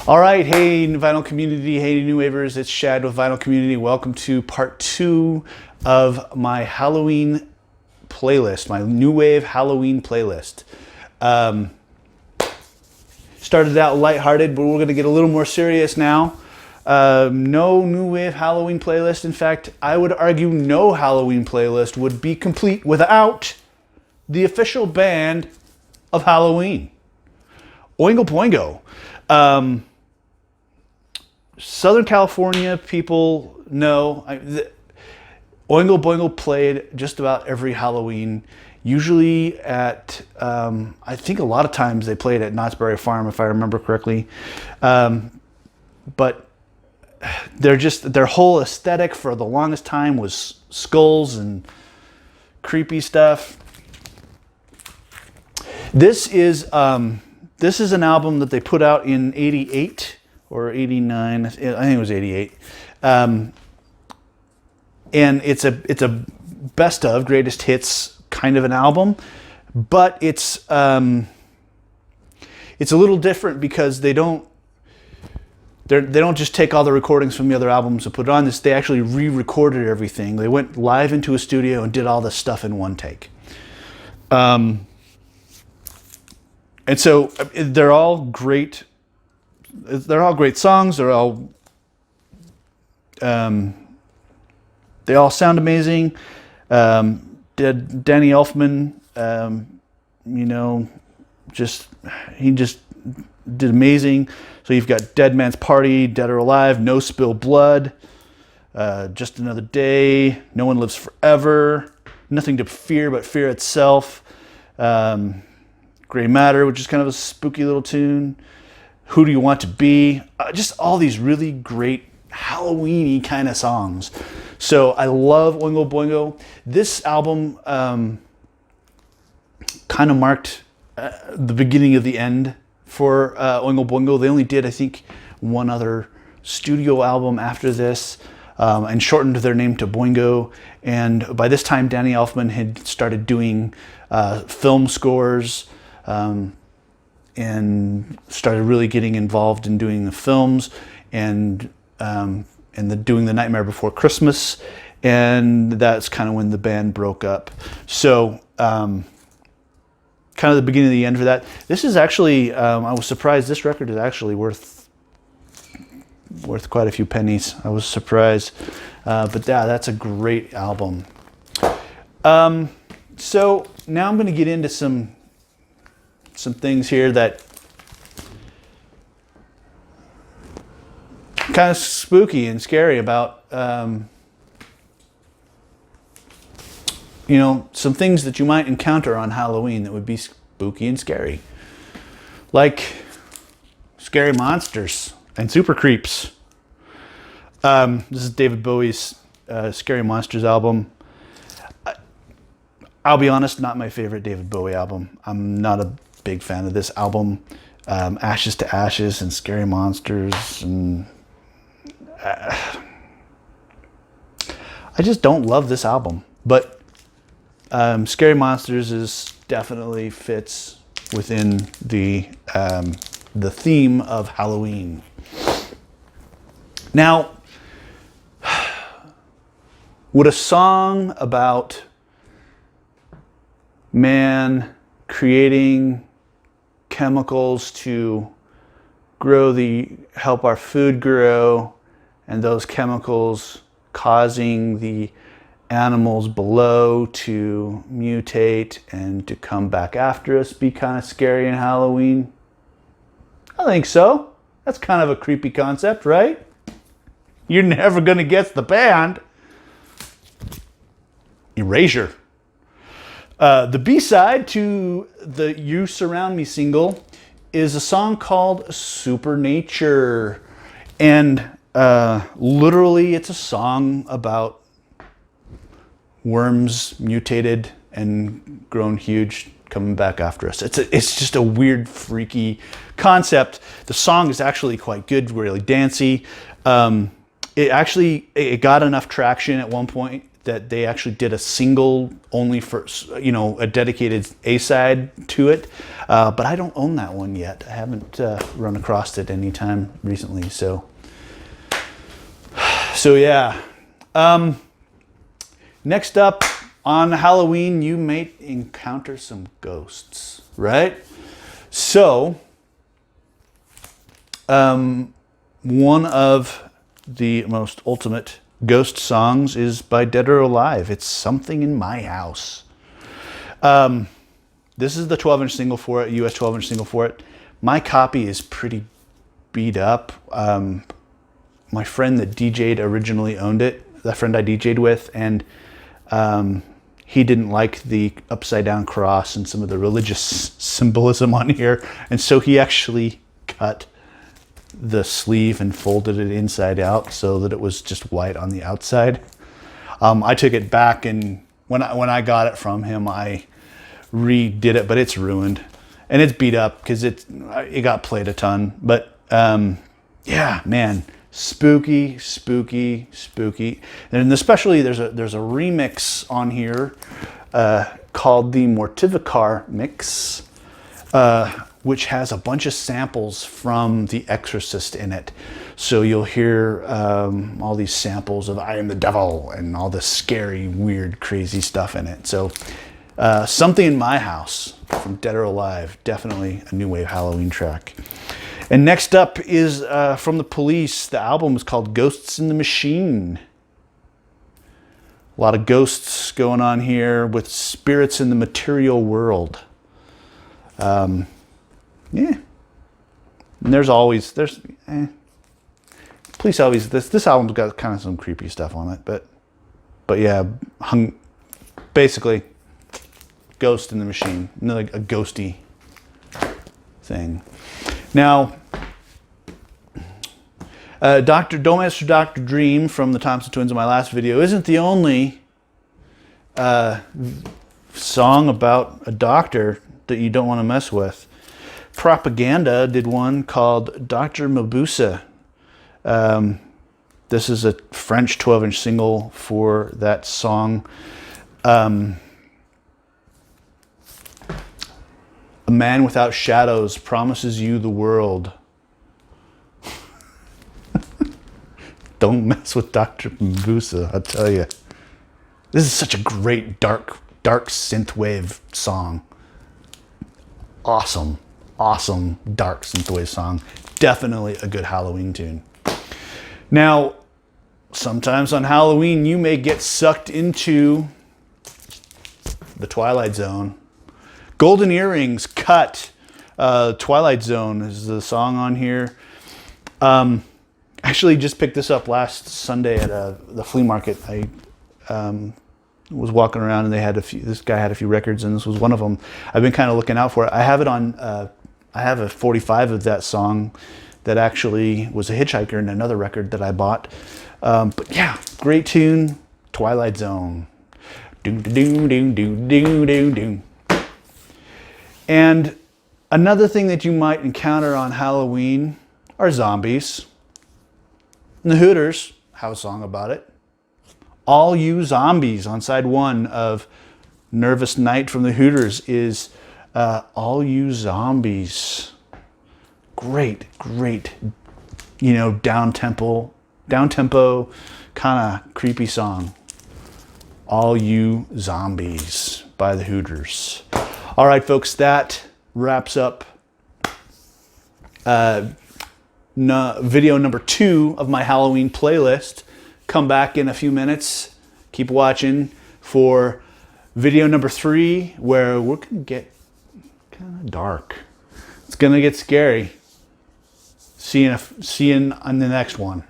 All right, hey Vinyl Community, hey New Wavers, it's Shad with Vinyl Community. Welcome to part 2 of my Halloween playlist, my New Wave Halloween playlist. Started out lighthearted, but we're going to get a little more serious now. No New Wave Halloween playlist. In fact, I would argue no Halloween playlist would be complete without the official band of Halloween. Oingo Boingo. Southern California people know Oingo Boingo played just about every Halloween, usually at, I think a lot of times they played at Knott's Berry Farm, if I remember correctly. But their whole aesthetic for the longest time was skulls and creepy stuff. This is an album that they put out in '88 or '89. I think it was '88, and it's a best of greatest hits kind of an album, but it's a little different because they don't just take all the recordings from the other albums and put it on this. They actually re-recorded everything. They went live into a studio and did all this stuff in one take. And so they're all great. They're all great songs. They all sound amazing. Danny Elfman, he just did amazing. So you've got Dead Man's Party, Dead or Alive, No Spill Blood, Just Another Day, No One Lives Forever, Nothing to Fear But Fear Itself, Gray Matter, which is kind of a spooky little tune, Who Do You Want to Be, just all these really great Halloween-y kind of songs. So I love Oingo Boingo. This album kind of marked the beginning of the end for Oingo Boingo. They only did, I think, one other studio album after this, and shortened their name to Boingo. And by this time, Danny Elfman had started doing film scores, and started really getting involved in doing the films and doing The Nightmare Before Christmas, and that's kind of when the band broke up. So kind of the beginning of the end for that. This is actually, I was surprised, this record is actually worth quite a few pennies. I was surprised, but yeah, that's a great album. So now I'm going to get into some things here that kind of spooky and scary about, some things that you might encounter on Halloween that would be spooky and scary. Like scary monsters and super creeps. This is David Bowie's Scary Monsters album. I'll be honest, not my favorite David Bowie album. I'm not a big fan of this album. Ashes to Ashes and Scary Monsters, and I just don't love this album. But Scary Monsters is definitely fits within the theme of Halloween. Now, would a song about man creating chemicals to help our food grow, and those chemicals causing the animals below to mutate and to come back after us, be kind of scary in Halloween? I think so. That's kind of a creepy concept, right? You're never going to guess the band. Erasure. The B-side to the You Surround Me single is a song called Supernature. And literally it's a song about worms mutated and grown huge coming back after us. It's just a weird, freaky concept. The song is actually quite good, really dancey. It got enough traction at one point that they actually did a single only for, a dedicated A-side to it. But I don't own that one yet. I haven't run across it anytime recently. So yeah. Next up, on Halloween, you may encounter some ghosts, right? So, one of the most ultimate ghost songs is by Dead or Alive. It's Something in My House. This is the 12-inch single for it, US 12-inch single for it. My copy is pretty beat up. My friend that DJ'd originally owned it, the friend I DJ'd with, and he didn't like the upside down cross and some of the religious symbolism on here. And so he actually cut the sleeve and folded it inside out so that it was just white on the outside. I took it back, and when I got it from him, I redid it, but it's ruined and it's beat up because it got played a ton. But yeah, man, spooky, spooky, spooky. And especially there's a remix on here called the Mortivicar mix, which has a bunch of samples from The Exorcist in it. So you'll hear all these samples of I Am the Devil and all this scary, weird, crazy stuff in it. So Something in My House from Dead or Alive, definitely a new wave Halloween track. And next up is from The Police. The album is called Ghosts in the Machine. A lot of ghosts going on here with spirits in the material world. Yeah. And Police always, this album's got kind of some creepy stuff on it, but yeah, basically Ghost in the Machine, like a ghosty thing. Now, Don't Mess with Dr. Dream from the Thompson Twins in my last video isn't the only song about a doctor that you don't want to mess with. Propaganda did one called Dr. Medusa. This is a French 12-inch single for that song. A man without shadows promises you the world. Don't mess with Dr. Medusa, I'll tell you. This is such a great dark synthwave song. Awesome dark synthwave song. Definitely a good Halloween tune. Now, sometimes on Halloween you may get sucked into the Twilight Zone. Golden Earrings, Cut. Twilight Zone is the song on here. Actually just picked this up last Sunday at the flea market. I was walking around and this guy had a few records, and this was one of them. I've been kind of looking out for it. I have it on, I have a 45 of that song that actually was a hitchhiker in another record that I bought. But yeah, great tune, Twilight Zone. Doom, doom, doom, doom, doom, doom, doom. And another thing that you might encounter on Halloween are zombies. And the Hooters have a song about it. All You Zombies on side 1 of Nervous Night from the Hooters is All You Zombies. Great, down-tempo kind of creepy song. All You Zombies by the Hooters. All right, folks, that wraps up video number 2 of my Halloween playlist. Come back in a few minutes. Keep watching for video number 3, where we're going to get kind of dark. It's going to get scary. See you on the next one.